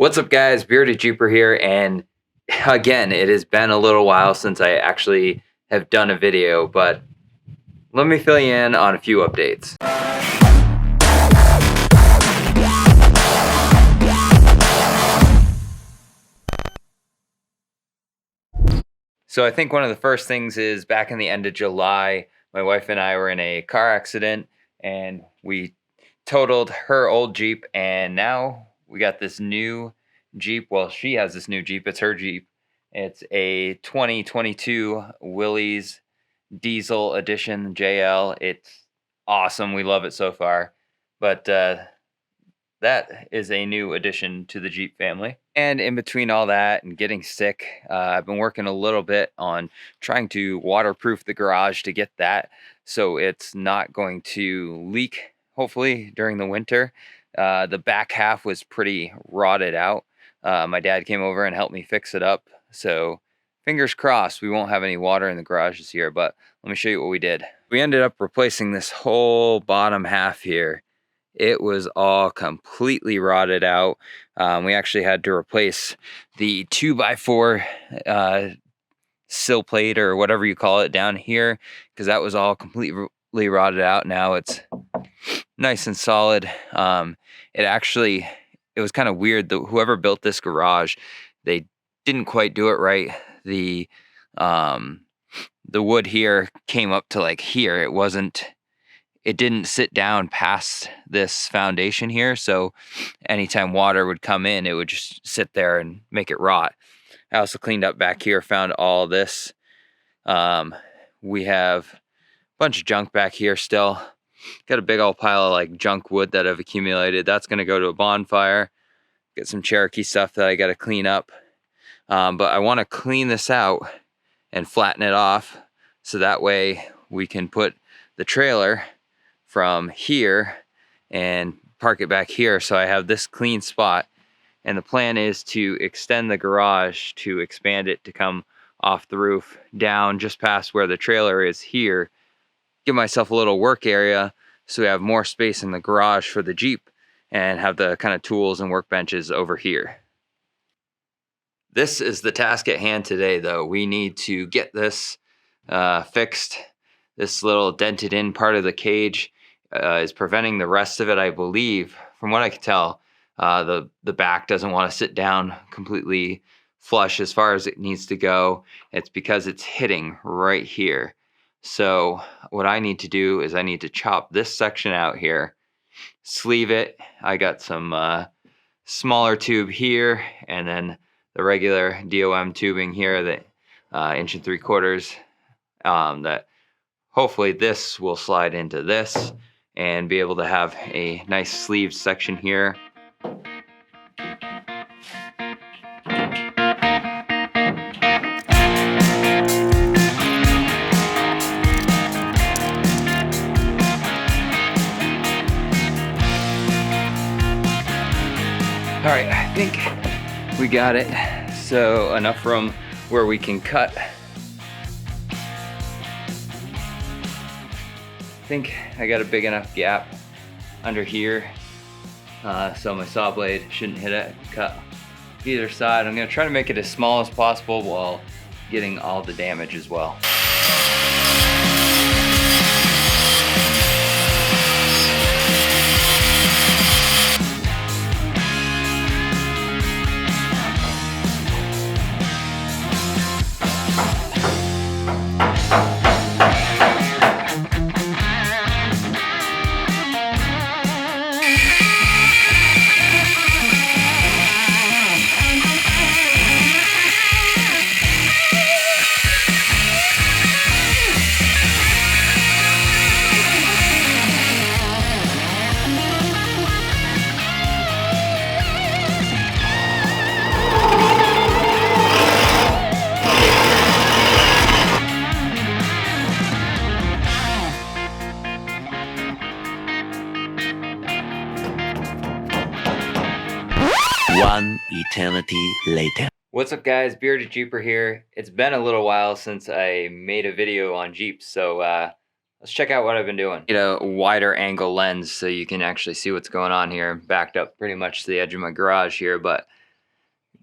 What's up, guys? Bearded Jeeper here, and again, it has been a little while since I actually have done a video, but let me fill you in on a few updates. So I think one of the first things is back in the end of July, my wife and I were in a car accident, and we totaled her old Jeep, and now we got this new Jeep. Well, she has this new Jeep. It's her Jeep. It's a 2022 Willys Diesel Edition JL. It's awesome. We love it so far. But that is a new addition to the Jeep family. And in between all that and getting sick, I've been working a little bit on trying to waterproof the garage to get that so it's not going to leak, hopefully, during the winter. The back half was pretty rotted out. My dad came over and helped me fix it up. So fingers crossed we won't have any water in the garage this year, but let me show you what we did. We ended up replacing this whole bottom half here. It was all completely rotted out. We actually had to replace the 2x4 sill plate or whatever you call it down here because that was all completely rotted out. Now it's nice and solid. It was kind of weird. Whoever built this garage, they didn't quite do it right. The wood here came up to like here. It didn't sit down past this foundation here, so anytime water would come in, it would just sit there and make it rot. I also cleaned up back here, found all this. We have a bunch of junk back here still. Got a big old pile of like junk wood that I've accumulated. That's gonna go to a bonfire. Get some Cherokee stuff that I gotta clean up. But I wanna clean this out and flatten it off so that way we can put the trailer from here and park it back here so I have this clean spot. And the plan is to extend the garage to expand it to come off the roof down just past where the trailer is here. Give myself a little work area so we have more space in the garage for the Jeep and have the kind of tools and workbenches over here. This is the task at hand today though. We need to get this fixed. This little dented in part of the cage is preventing the rest of it, I believe. From what I can tell, the back doesn't want to sit down completely flush as far as it needs to go. It's because it's hitting right here. So what I need to do is I need to chop this section out here, sleeve it. I got some smaller tube here, and then the regular DOM tubing here, that 1 3/4 inch, that hopefully this will slide into this and be able to have a nice sleeved section here. All right, I think we got it. So enough room where we can cut. I think I got a big enough gap under here so my saw blade shouldn't hit it. Cut either side. I'm gonna try to make it as small as possible while getting all the damage as well. One eternity later. What's up, guys? Bearded Jeeper here. It's been a little while since I made a video on Jeeps, so let's check out what I've been doing. Get a wider angle lens so you can actually see what's going on here. I'm backed up pretty much to the edge of my garage here, but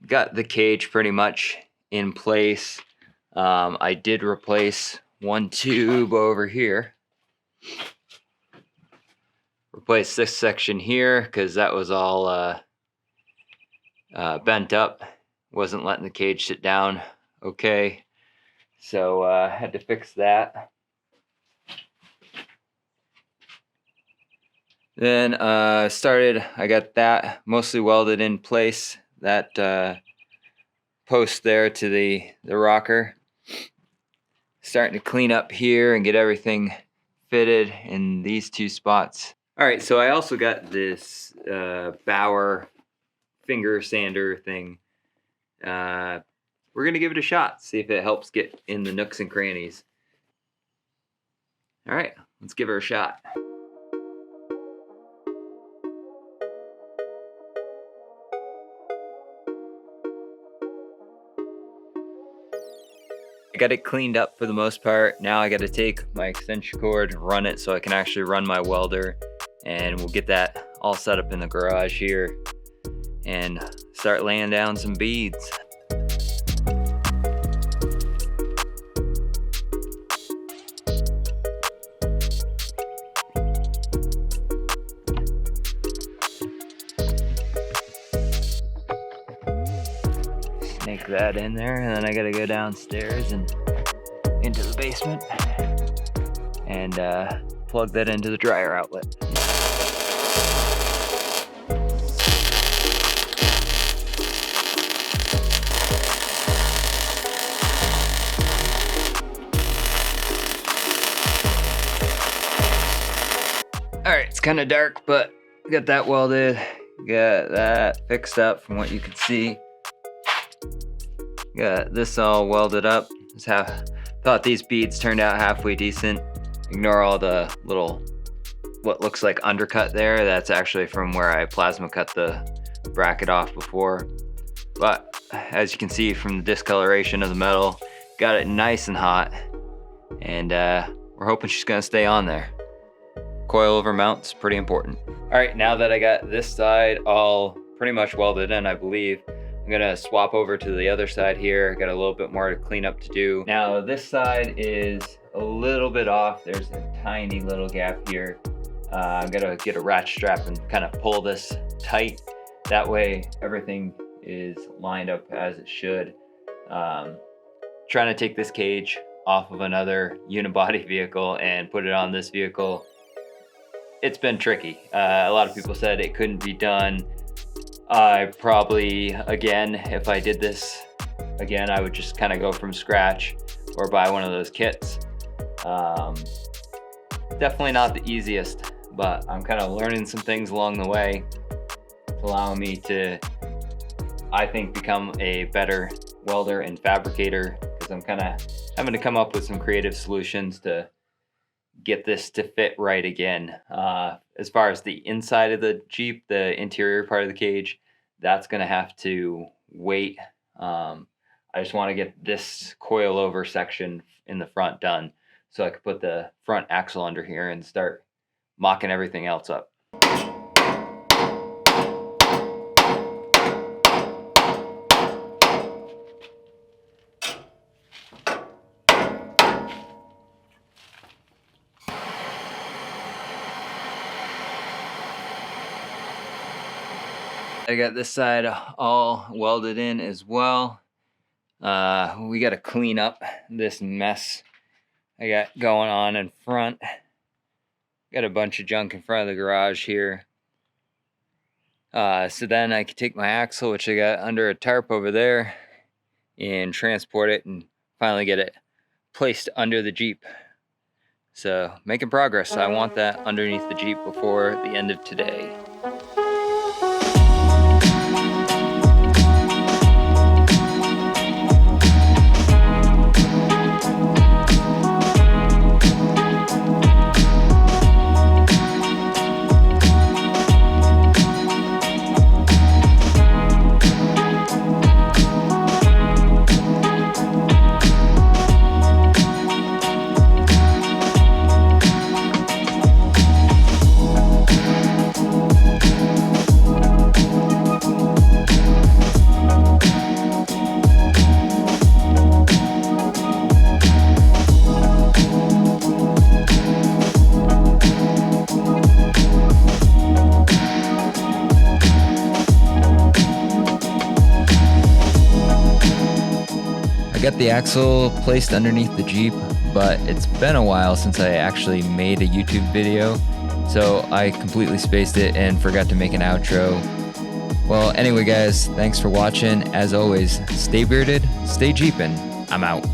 got the cage pretty much in place. I did replace one tube over here. Replace this section here because that was all bent up. Wasn't letting the cage sit down okay. So I had to fix that. Then I got that mostly welded in place. That post there to the rocker. Starting to clean up here and get everything fitted in these two spots. All right, so I also got this Bauer finger sander thing. We're gonna give it a shot, see if it helps get in the nooks and crannies. All right, let's give her a shot. I got it cleaned up for the most part. Now I got to take my extension cord, run it so I can actually run my welder, and we'll get that all set up in the garage here and start laying down some beads. Snake that in there, and then I gotta go downstairs and into the basement and plug that into the dryer outlet. Alright, it's kind of dark, but got that welded, got that fixed up from what you can see. Got this all welded up. Thought these beads turned out halfway decent. Ignore all the little, what looks like undercut there. That's actually from where I plasma cut the bracket off before. But as you can see from the discoloration of the metal, got it nice and hot. And we're hoping she's gonna stay on there. Coilover mount's pretty important. All right, now that I got this side all pretty much welded in, I believe, I'm gonna swap over to the other side here. Got a little bit more to clean up to do. Now this side is a little bit off. There's a tiny little gap here. I'm gonna get a ratchet strap and kind of pull this tight. That way everything is lined up as it should. Trying to take this cage off of another unibody vehicle and put it on this vehicle. It's been tricky. A lot of people said it couldn't be done. I probably, again, if I did this again, I would just kind of go from scratch or buy one of those kits. Definitely not the easiest, but I'm kind of learning some things along the way. It's allowing me to, I think, become a better welder and fabricator, because I'm kind of having to come up with some creative solutions to get this to fit right again. As far as the inside of the Jeep, the interior part of the cage, that's gonna have to wait. I just want to get this coilover section in the front done so I could put the front axle under here and start mocking everything else up. I got this side all welded in as well. We got to clean up this mess I got going on in front. Got a bunch of junk in front of the garage here. So then I can take my axle, which I got under a tarp over there, and transport it and finally get it placed under the Jeep. So making progress. I want that underneath the Jeep before the end of today. the axle placed underneath the Jeep, but it's been a while since I actually made a YouTube video, so I completely spaced it and forgot to make an outro. Well, anyway guys, thanks for watching. As always, stay bearded, stay jeepin'. I'm out.